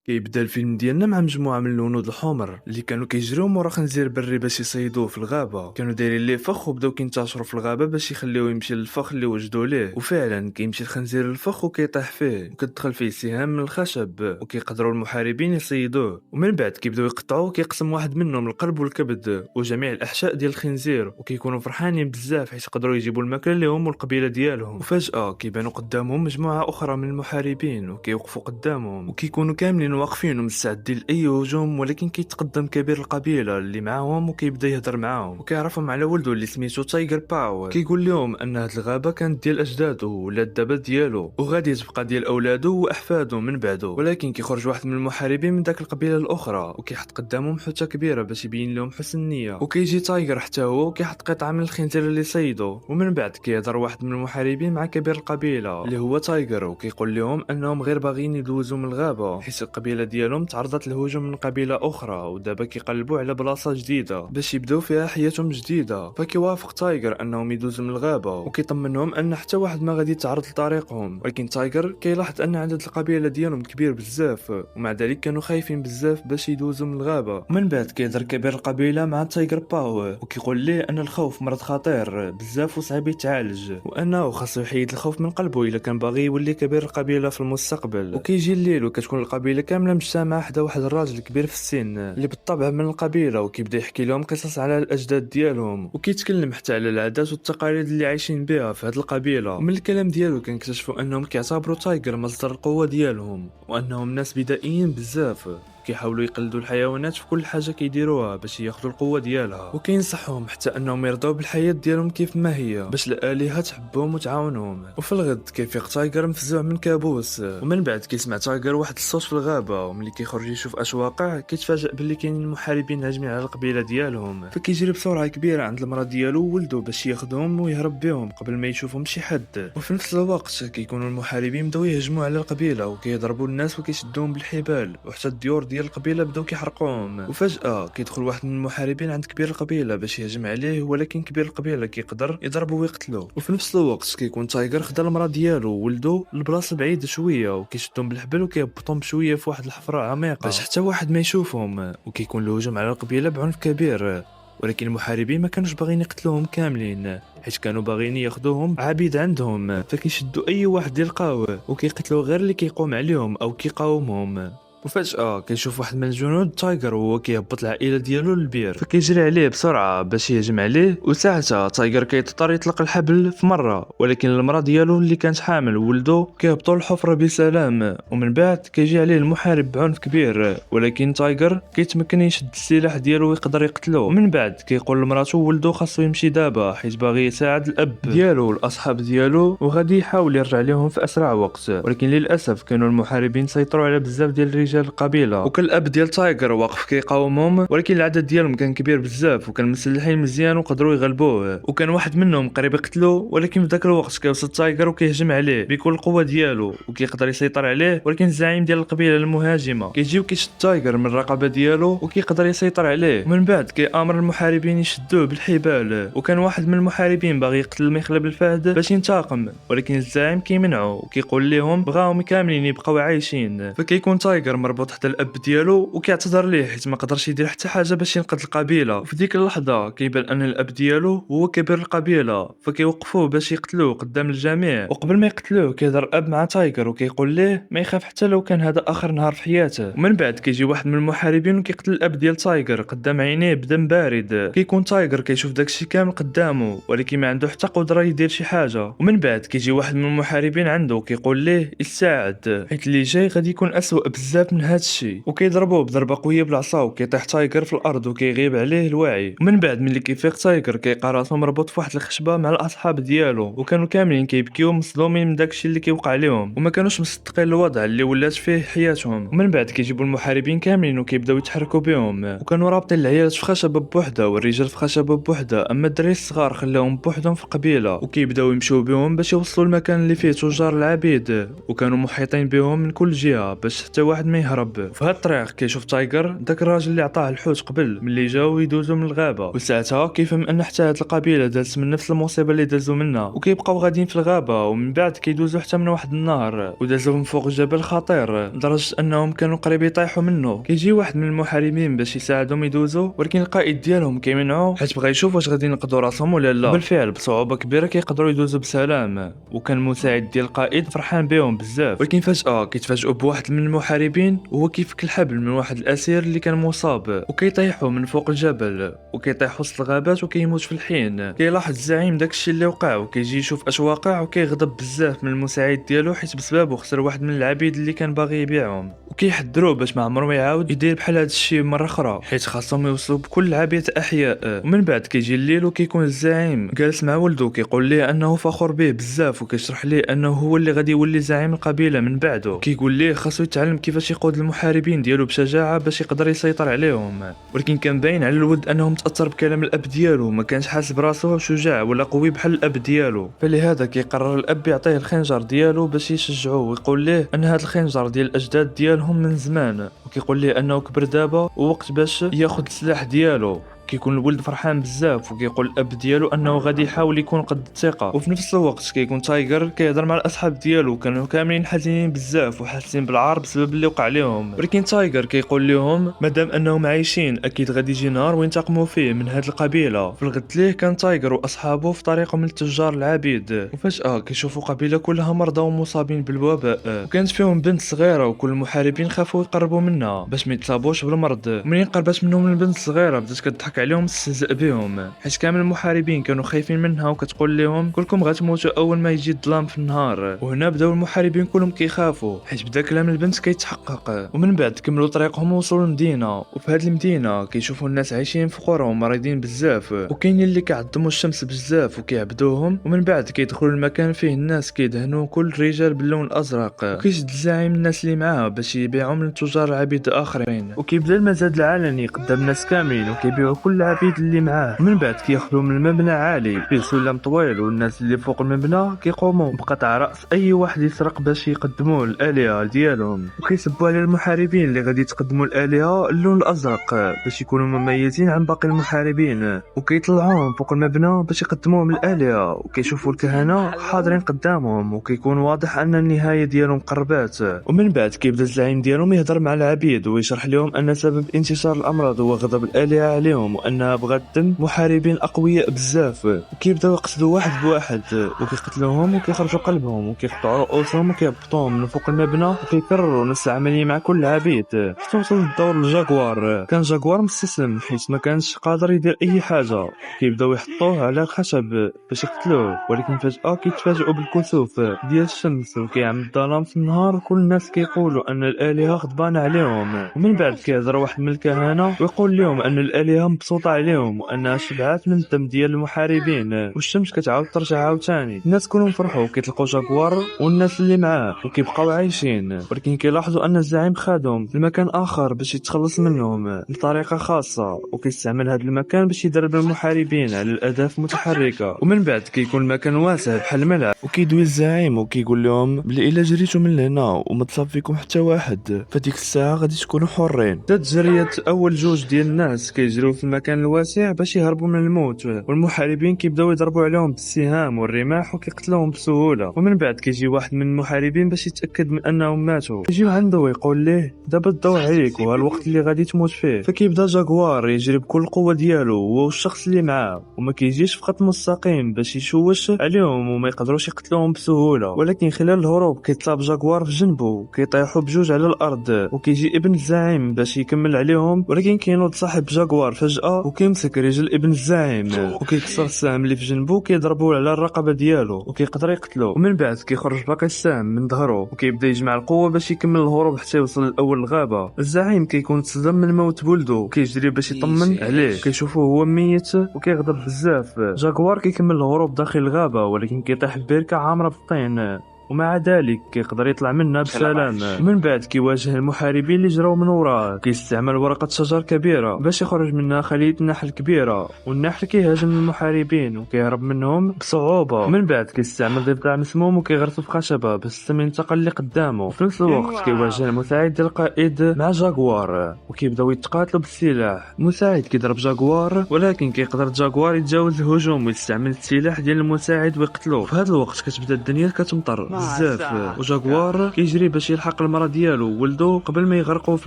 كيبدا الفيلم ديالنا مع مجموعة من الهنود الحمر اللي كانوا كيجريو مورا خنزير بري باش يصيدوه في الغابة. كانوا دايرين ليه فخ وبداو كينتشروا في الغابة باش يخليوه يمشي للفخ اللي وجدوا ليه. وفعلا كيمشي الخنزير للفخ وكيطيح فيه وكتدخل فيه سهام من الخشب وكيقدروا المحاربين يصيدوه. ومن بعد كيبداو يقطعوه وكيقسم واحد منهم القلب والكبد وجميع الاحشاء ديال الخنزير وكيكونوا فرحانين بزاف حيت يقدروا يجيبوا الماكله ليهم والقبيله ديالهم. وفجأة كيبانوا قدامهم مجموعة اخرى من المحاربين وكيوقفوا قدامهم وكيكونوا كاملين واقفين ومستعدين لاي هجوم، ولكن كيتقدم كبير القبيله اللي معاهم وكيبدا يهضر معاهم وكيعرفهم على ولده اللي سميتو تايجر باور. كيقول لهم ان هاد الغابه كانت ديال اجداده ولات دابا ديالو وغادي تبقى ديال اولاده واحفاده من بعده. ولكن كيخرج واحد من المحاربين من داك القبيله الاخرى وكيحط قدامهم حوته كبيره باش يبين لهم حسن النيه. وكيجي تايجر حتى هو وكيحط قطعه من الخنزير اللي صيدو. ومن بعد كيهضر واحد من المحاربين مع كبير القبيله اللي هو تايجر وكيقول لهم انهم غير باغيين يدوزوا من الغابه حيت القبيله ديالهم تعرضت للهجوم من قبيله اخرى ودابا كيقلبوا على بلاصه جديده باش يبداو فيها حياتهم جديده. فكيوافق تايجر انهم يدوزوا من الغابه وكيطمنهم ان حتى واحد ما غادي يتعرض لطريقهم. ولكن تايجر كيلاحظ ان عدد القبيله ديالهم كبير بزاف ومع ذلك كانوا خايفين بزاف باش يدوزوا من الغابه. من بعد كيهضر كبير القبيله مع تايجر باور وكيقول ليه ان الخوف مرض خطير بزاف وصعيب يتعالج وانه خاصو يحيد الخوف من قلبه الا كان باغي يولي كبير القبيله في المستقبل. وكيجي الليل وكتكون القبيله كامله مجتمعه حدا واحد الراجل كبير في السن اللي بالطبع من القبيله وكيبدا يحكي لهم قصص على الاجداد ديالهم وكيتكلم حتى على العادات والتقاليد اللي عايشين بها في هذه القبيله. ومن الكلام ديالو كنكتشفوا انهم كيعتبروا تايجر مصدر القوه ديالهم وانهم ناس بدائيين بزاف كيحاولوا يقلدوا الحيوانات في كل حاجه كيديروها باش ياخذوا القوه ديالها. وكينصحهم حتى انهم يرضوا بالحياه ديالهم كيف ما هي باش الالهه تحبهم وتعاونهم. وفي الغد كيفيق تايجر مفزوع من كابوس ومن بعد كيسمع تايجر واحد الصوت في الغابه وملي كيخرج يشوف اش واقع كيتفاجئ باللي كاينين محاربين هاجمين على القبيله ديالهم. فكيجري بسرعه كبيره عند المراه ديالو وولده باش ياخذهم ويهرب بهم قبل ما يشوفهم شي حد. وفي نفس الوقت كيكونوا المحاربين بداو يهجموا على القبيله وكيضربوا الناس وكيشدوهم بالحبال وحتى الديور ديال القبيله بداو كيحرقوهم. وفجاه كيدخل واحد من المحاربين عند كبير القبيله باش يهجم عليه ولكن كبير القبيله كيقدر يضربه ويقتلو. وفي نفس الوقت كيكون تايجر خدا المراه ديالو وولده لبلاصه بعيده شويه وكيشدهم بالحبل وكيهبطهم بشويه في واحد الحفره عميقه باش حتى واحد ما يشوفهم. وكيكون الهجوم على القبيله بعنف كبير ولكن المحاربين ما كانوش باغيين يقتلوهم كاملين حيت كانوا باغيين ياخذوهم عبيد عندهم. فكيشدوا اي واحد يلقاوه وكيقتلوا غير اللي كيقوم عليهم او كيقاومهم. وفجأة كيشوف واحد من الجنود تايجر وهو كيهبط العائلة ديالو للبير فكيجري عليه بسرعة باش يهجم عليه. وساعتها تايجر كيضطر يطلق الحبل في مرة ولكن المرأة ديالو اللي كانت حامل ولده كيهبطوا الحفرة بسلام. ومن بعد كيجي عليه المحارب بعنف كبير ولكن تايجر كيتمكن يشد السلاح ديالو ويقدر يقتلو. ومن بعد كيقول لمراته ولده خاصو يمشي دابا حيت باغي يساعد الاب ديالو والاصحاب ديالو وغادي يحاول يرجع لهم في اسرع وقت. ولكن للاسف كانوا المحاربين سيطروا على بزاف ديال الرجال القبيله وكل الاب ديال تايجر واقف كيقاومهم ولكن العدد ديالهم كان كبير بزاف وكان مسلحين مزيان وقدروا يغلبوه. وكان واحد منهم قريب يقتلو ولكن في ذاك الوقت كيوصل تايجر وكيهجم عليه بكل القوه ديالو وكيقدر يسيطر عليه. ولكن الزعيم ديال القبيله المهاجمه كيجي وكيشد تايجر من الرقبه ديالو وكيقدر يسيطر عليه. ومن بعد كيامر المحاربين يشدوه بالحبال وكان واحد من المحاربين باغي يقتل المخلب الفهد باش ينتقم ولكن الزعيم كيمنعو وكيقول لهم بغاهم كاملين يبقاو عايشين. فكيكون تايجر مربوط حتى الاب ديالو وكيعتذر ليه حيت ما قدرش يدير حتى حاجه باش ينقذ القبيله. وفي ديك اللحظه كيبان ان الاب ديالو هو كبير القبيله فكيوقفوه باش يقتلوه قدام الجميع. وقبل ما يقتلوه كيهضر الاب مع تايجر وكيقول ليه ما يخاف حتى لو كان هذا اخر نهار في حياته. ومن بعد كيجي واحد من المحاربين وكيقتل الاب ديال تايجر قدام عينيه بدم بارد. كيكون تايجر كيشوف داكشي كامل قدامه ولكن ما عنده حتى قدره يدير شي حاجه. ومن بعد كيجي واحد من المحاربين عنده وكيقول ليه يساعد حيت اللي جاي غادي يكون اسوء بزاف من هذا الشيء. وكيضربوه بضربه قويه بالعصا وكيطيح تايجر في الارض وكيغيب عليه الوعي. ومن بعد ملي كيفيق تايجر كيلقى راسو مربوط في واحد الخشبه مع الاصحاب ديالو وكانوا كاملين كيبكيو مصدومين من داكشي اللي كيوقع عليهم وما كانوش مصدقين الوضع اللي ولات فيه حياتهم. ومن بعد كيجيبوا المحاربين كاملين وكيبداو يتحركوا بهم وكانوا رابطين العيالات في خشبه بوحده والرجال في خشبه بوحده اما الدراري الصغار خلاهم بوحدهم في قبيله وكيبداو يمشيو بهم باش يوصلوا المكان اللي فيه تجار العبيد وكانوا محيطين بهم من كل جهه باش حتى واحد ما يهرب. في هاد الطريق كيشوف تايجر داك الراجل اللي عطاه الحوت قبل ملي جاو يدوزو من الغابه، وساعتها كيفهم ان حتى هاد القبيله دازت من نفس المصيبه اللي دازو منها، وكيبقاو غاديين في الغابه. ومن بعد كيدوزو حتى من واحد النهر ودازو من فوق جبل خطير لدرجه انهم كانوا قريب يطيحوا منه. كيجي واحد من المحاربين باش يساعدهم يدوزو، ولكن القائد ديالهم كيمنعو حيت بغى يشوف واش غادي ينقذوا راسهم ولا لا. بالفعل بصعوبه كبيره كيقدروا يدوزو بسلام، وكان المساعد ديال القائد فرحان بهم بزاف. ولكن فجاه كيتفاجئوا بواحد من المحاربين وهو كيفك الحبل من واحد الاسير اللي كان مصاب، وكيطيحوا من فوق الجبل وكيطيح وسط الغابات وكيموت في الحين. كيلاحظ الزعيم داكشي اللي وقع وكيجي يشوف اش واقع، وكيغضب بزاف من المساعد ديالو حيت بسببه خسر واحد من العبيد اللي كان باغي يبيعهم، وكيحذروه باش ما عمره ما يعاود يدير بحال هذا الشيء مره اخرى حيت خاصهم يوصلوا بكل العبيد احياء. ومن بعد كيجي الليل وكيكون الزعيم جالس مع ولده كيقول ليه انه فخور به بزاف، وكيشرح ليه انه هو اللي غادي يولي زعيم القبيله من بعده. كيقول ليه خاصو يتعلم كيفاش يقود المحاربين ديالو بشجاعه باش يقدر يسيطر عليهم. ولكن كان باين على الولد انه متاثر بكلام الاب ديالو، ما كانش حاسس براسو شجاع ولا قوي بحال الاب ديالو. فلهذا كيقرر الاب يعطيه الخنجر ديالو باش يشجعوه، ويقول ليه ان هذا الخنجر ديال الاجداد ديالهم من زمان، وكيقول ليه انه كبر دابا ووقت باش ياخذ السلاح ديالو. كيكون الولد فرحان بزاف وكيقول الاب ديالو انه غادي يحاول يكون قد الثقه. وفي نفس الوقت كيكون تايجر كيهضر مع الاصحاب ديالو، كانوا كاملين حزينين بزاف وحاسين بالعار بسبب اللي وقع لهم. ولكن تايجر كيقول لهم مادام انهم عايشين اكيد غادي يجي نهار وينتقموا فيه من هاد القبيله. في الغد ليه كان تايجر واصحابه في طريقهم للتجار العبيد، وفجاه كيشوفوا قبيله كلها مرضى ومصابين بالوباء، وكانت فيهم بنت صغيره وكل المحاربين خافوا يقربوا منها باش ما يتصابوش بالمرض. ومنين قربت منهم البنت الصغيره بدات كتضحك عليهم استهزأ بهم حيت كامل المحاربين كانوا خايفين منها، وكتقول لهم كلكم غتموتوا اول ما يجي الظلام في النهار. وهنا بداو المحاربين كلهم كيخافوا حيت بدا كلام البنت كيتحقق. ومن بعد كملوا طريقهم ووصلوا للمدينه، وفي هذه المدينه كيشوفوا الناس عايشين فقراء ومريضين بزاف، وكاينين اللي كيعظموا الشمس بزاف وكيعبدوهم. ومن بعد كيدخلوا المكان فيه الناس كيدهنوا كل الرجال باللون الازرق، وكيشد الزعيم الناس اللي معاه باش يبيعهم للتجار العبيد اخرين، وكيبدا المزاد العلني قدام الناس كاملين وكيبيعوا كل العبيد اللي معاه. من بعد كياخذوا من المبنى عالي فيه سلم طويل، والناس اللي فوق المبنى كيقوموا بقطع راس اي واحد يسرق باش يقدموه الالهه ديالهم، وكيسبوا على المحاربين اللي غادي يتقدموا الالهه اللون الازرق باش يكونوا مميزين عن باقي المحاربين، وكيطلعوهم فوق المبنى باش يقدموهم الالهه. وكيشوفوا الكهنه حاضرين قدامهم وكيكون واضح ان النهايه ديالهم قربات. ومن بعد كيبدا الزعيم ديالهم يهضر مع العبيد ويشرح لهم ان سبب انتشار الامراض هو غضب الالهه عليهم، وانها بغات دم محاربين اقوياء بزاف. وكيبداو يقتلوا واحد بواحد وكيقتلوهم وكيخرجوا قلبهم وكيقطعوا رؤوسهم وكيهبطوهم من فوق المبنى، وكيكرروا نفس العمليه مع كل العبيد حتى وصل للدور الجاكوار. كان جاكوار مستسلم حيت ما كانش قادر يدير اي حاجه. كيبداو يحطوه على الخشب باش يقتلوه، ولكن فجاه كيتفاجئوا بالكسوف ديال الشمس وكيعم الظلام في النهار. كل الناس كيقولوا ان الالهه غضبانه عليهم. ومن بعد كيهضر واحد من الكهنه ويقول لهم ان الالهه مبسوطه عليهم وانها شبعات من الدم ديال المحاربين، والشمس كتعاود ترجع عاوتاني. الناس كلهم فرحوا كيطلقوا جاكوار والناس اللي معاه وكيبقاو عايشين، ولكن كيلاحظوا ان الزعيم خادهم لمكان اخر باش يتخلص منهم بطريقه خاصه، وكيستعمل هذا المكان باش يدرب المحاربين على الاهداف المتحركه. ومن بعد كيكون المكان واسع بحال الملعب، وكيدوي الزعيم وكيقول لهم بلي الا جريتوا من هنا وما تصاب فيكم حتى واحد فديك الساعه غادي تكونوا حرين. بدات جريت اول جوج ديال الناس كيجريو في المكان الواسع باش يهربوا من الموت، والمحاربين كيبداو يضربوا عليهم بالسهام والرماح وكيقتلوهم بسهوله. ومن بعد كيجي واحد من المحاربين باش يتاكد من انهم ماتوا، كيجيو عنده ويقول ليه دابا الضوء عليك وها الوقت اللي غادي تموت فيه. فكيبدا جاكوار يجري بكل القوه ديالو هو والشخص اللي معاه، وما كيجيش في خط مستقيم باش يشوش عليهم وما يقدروش يقتلوهم بسهوله. ولكن خلال الهروب كيتصاب جاكوار في جنبه وكيطيحوا بجوج على الارض، وكيجي ابن الزعيم باش يكمل عليهم، ولكن كينوض صاحب جاكوار فجاه وكيمسك رجل ابن الزعيم وكيكسر السهم اللي في جنبه وكيضربوا على الرقبه ديالو وكيقدر يقتلو. ومن بعد كيخرج باقي السهم من ظهره وكيبدا يجمع القوه باش يكمل الهروب حتى يوصل لاول الغابه. الزعيم كيكون تصدم من موت ولده وكيجري باش يطمن عليه، كيشوفوه هو ميت وكيغضب بزاف. جاكوار كيكمل الهروب داخل الغابه ولكن كيطيح في بركه عامره بالطين ومع ذلك كيقدر يطلع منها بسلام. من بعد كيواجه المحاربين اللي جراو من وراه، كيستعمل ورقه شجر كبيره باش يخرج منها خليه نحل كبيره، والنحل كيهاجم المحاربين وكيهرب منهم بصعوبه. من بعد كيستعمل ضفدع مسموم وكيغرسو في خشبه باش السم ينتقل اللي قدامه. في نفس الوقت كيواجه المساعد ديال القائد مع جاكوار وكيبداو يتقاتلوا بالسلاح. المساعد كيضرب جاكوار، ولكن كيقدر جاكوار يتجاوز الهجوم ويستعمل السلاح ديال المساعد ويقتلوه. في هذا الوقت كتبدا الدنيا كتمطر بزاف، وجاكوار كيجري باش يلحق المراه ديالو وولدو قبل ما يغرقوا في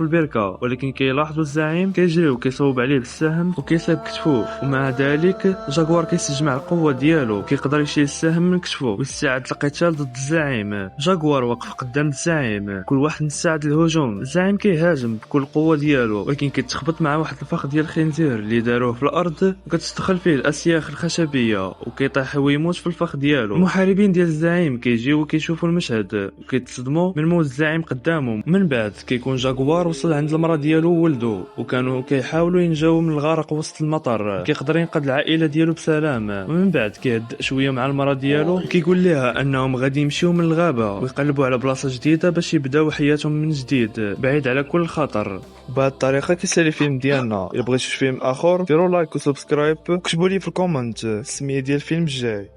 البركه، ولكن كيلاحظوا الزعيم كيجري وكيصوب عليه بالسهم وكيصيب كتفو. ومع ذلك جاكوار كيستجمع القوه ديالو، كيقدر يشيل السهم من كتفو ويستعد القتال ضد الزعيم. جاكوار واقف قدام الزعيم، كل واحد مستعد للهجوم. الزعيم كيهاجم بكل القوه ديالو، ولكن كيتخبط مع واحد الفخ ديال الخنزير اللي داروه في الارض وكتدخل فيه الاسياخ الخشبيه وكيطيح ويموت في الفخ ديالو. المحاربين ديال الزعيم كيجيو وكيشوفوا المشهد وكيتصدموا من موت الزعيم قدامهم. من بعد كيكون جاكوار وصل عند المراه ديالو وولدو، وكانوا كيحاولوا ينجاو من الغرق وسط المطر. كيقدر ينقذ العائله ديالو بسلام. ومن بعد كيهدأ شويه مع المراه ديالو وكيقول لها انهم غادي يمشيو من الغابه ويقلبوا على بلاصه جديده باش يبداو حياتهم من جديد بعيد على كل خطر. بهذه الطريقه كيسالي الفيلم ديالنا. الا بغيتوا شي فيلم اخر ديروا لايك وسبسكرايب وكتبوا لي في الكومنت السميه ديال الفيلم الجاي.